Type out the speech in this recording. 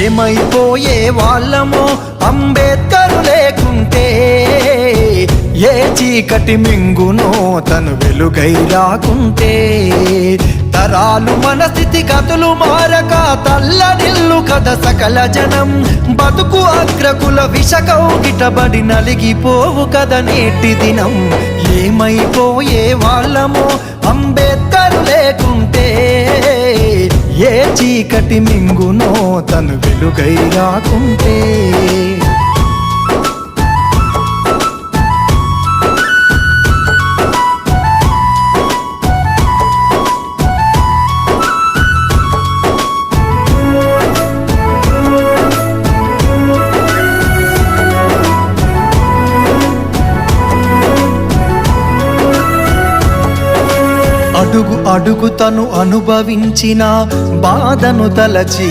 ఏమైపోయే వాళ్ళమో అంబేద్కరు లేకుంటే, ఏ చీకటి మింగునో తను వెలుగై రాకుంటే, తరాలు మన స్థితి గతులు మారక తల్లడిల్లు కథ సకల జనం, బతుకు అగ్రకుల విషకౌగిటబడి నలిగిపోవు కథ నేటి దినం. ఏమైపోయే వాళ్ళమో అంబేద్కరు లేకుంటే, ఏ చీకటి మింగునో తను వెలుగై రాకుంటే. అడుగు అడుగు తను అనుభవించిన బాధను తలచి,